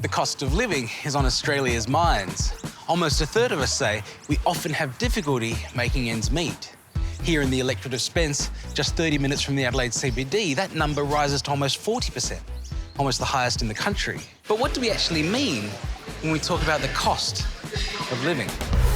The cost of living is on Australia's minds. Almost a third of us say we often have difficulty making ends meet. Here in the electorate of Spence, just 30 minutes from the Adelaide CBD, that number rises to almost 40%, almost the highest in the country. But what do we actually mean when we talk about the cost of living?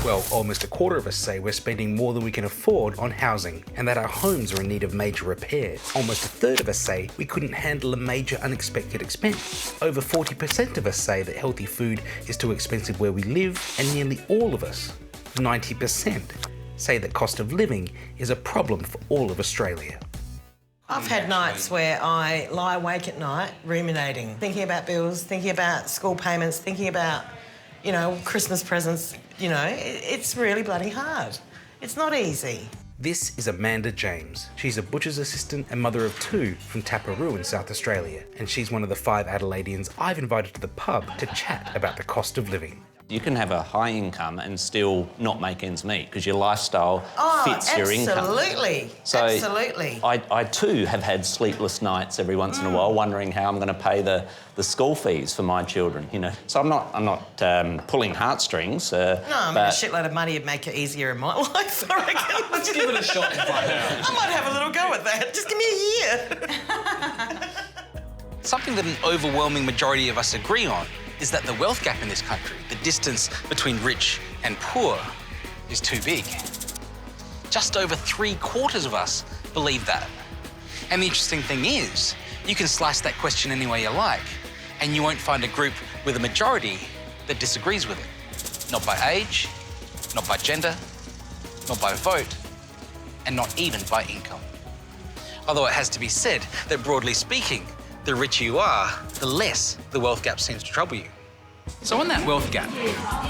Well, almost a quarter of us say we're spending more than we can afford on housing and that our homes are in need of major repairs. Almost a third of us say we couldn't handle a major unexpected expense. Over 40% of us say that healthy food is too expensive where we live, and nearly all of us, 90%, say that cost of living is a problem for all of Australia. I've had nights where I lie awake at night ruminating, thinking about bills, thinking about school payments, thinking about, you know, Christmas presents. You know, it's really bloody hard. It's not easy. This is Amanda James. She's a butcher's assistant and mother of two from Taparoo in South Australia. And she's one of the 5 Adelaideans I've invited to the pub to chat about the cost of living. You can have a high income and still not make ends meet because your lifestyle fits your income. Absolutely. So absolutely. I too have had sleepless nights every once in a while, wondering how I'm going to pay the school fees for my children. You know, so I'm not pulling heartstrings. No, I mean, a shitload of money would make it easier in my life, I reckon. Let's give it a shot and find out. I might have a little go at that. Just give me a year. Something that an overwhelming majority of us agree on is that the wealth gap in this country, the distance between rich and poor, is too big. Just over 3/4 of us believe that. And the interesting thing is, you can slice that question any way you like, and you won't find a group with a majority that disagrees with it. Not by age, not by gender, not by vote, and not even by income. Although it has to be said that, broadly speaking, the richer you are, the less the wealth gap seems to trouble you. So on that wealth gap,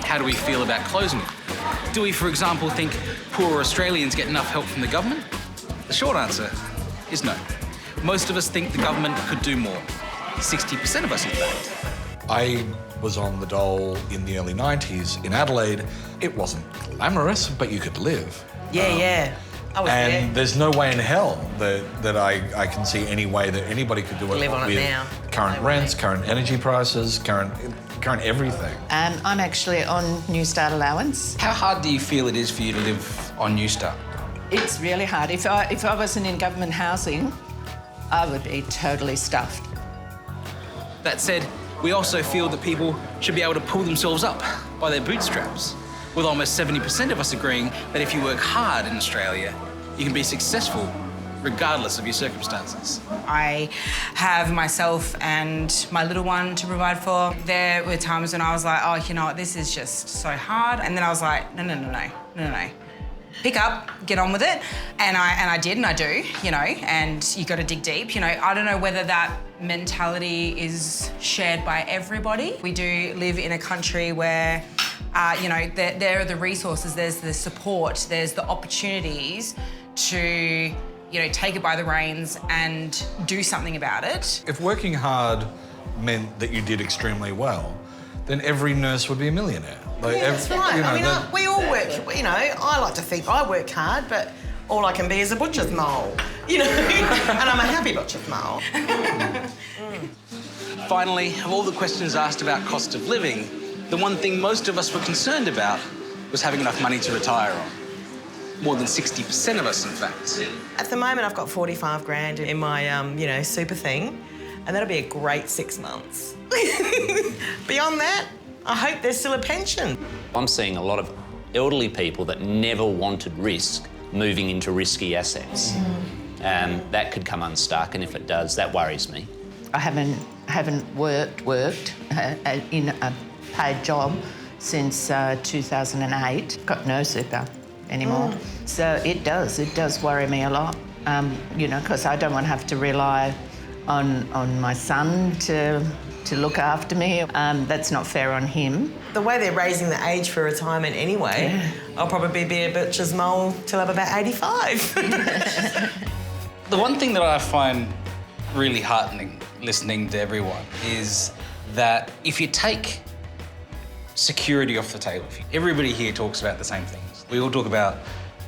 how do we feel about closing it? Do we, for example, think poorer Australians get enough help from the government? The short answer is no. Most of us think the government could do more. 60% of us, in fact. I was on the dole in the early 90s in Adelaide. It wasn't glamorous, but you could live. Yeah. I was And there. there's no way in hell that I can see any way that anybody could do it Live on it with now. current No rents, way. current energy prices, current everything. I'm actually on New Start allowance. How hard do you feel it is for you to live on New Start? It's really hard. If I wasn't in government housing, I would be totally stuffed. That said, we also feel that people should be able to pull themselves up by their bootstraps, with almost 70% of us agreeing that if you work hard in Australia, you can be successful regardless of your circumstances. I have myself and my little one to provide for. There were times when I was like, oh, you know what, this is just so hard. And then I was like, no. Pick up, get on with it. And I did, and I do, you know, and you got to dig deep. You know, I don't know whether that mentality is shared by everybody. We do live in a country where, you know, there are the resources, there's the support, there's the opportunities to, you know, take it by the reins and do something about it. If working hard meant that you did extremely well, then every nurse would be a millionaire. Like, Yeah, that's right. you know, I mean, we all work, you know, I like to think I work hard, but all I can be is a butcher's mole, you know, and I'm a happy butcher's mole. Finally, of all the questions asked about cost of living, the one thing most of us were concerned about was having enough money to retire on. More than 60% of us, in fact. At the moment, I've got 45 grand in my, you know, super thing, and that'll be a great 6 months. Beyond that, I hope there's still a pension. I'm seeing a lot of elderly people that never wanted risk moving into risky assets. That could come unstuck, and if it does, that worries me. I haven't worked in a paid job since 2008. Got no super anymore. So it does worry me a lot, you know, because I don't want to have to rely on my son to look after me. That's not fair on him. The way they're raising the age for retirement anyway, I'll probably be a butcher's mole till I'm about 85. The one thing that I find really heartening listening to everyone is that if you take security off the table, everybody here talks about the same things. We all talk about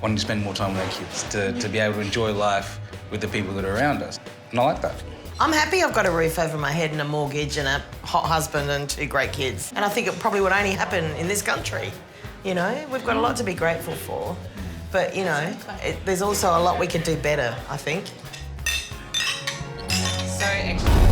wanting to spend more time with our kids, to be able to enjoy life with the people that are around us. And I like that. I'm happy I've got a roof over my head and a mortgage and a hot husband and 2 great kids. And I think it probably would only happen in this country. You know, we've got a lot to be grateful for. But, you know, there's also a lot we could do better, I think. So extra.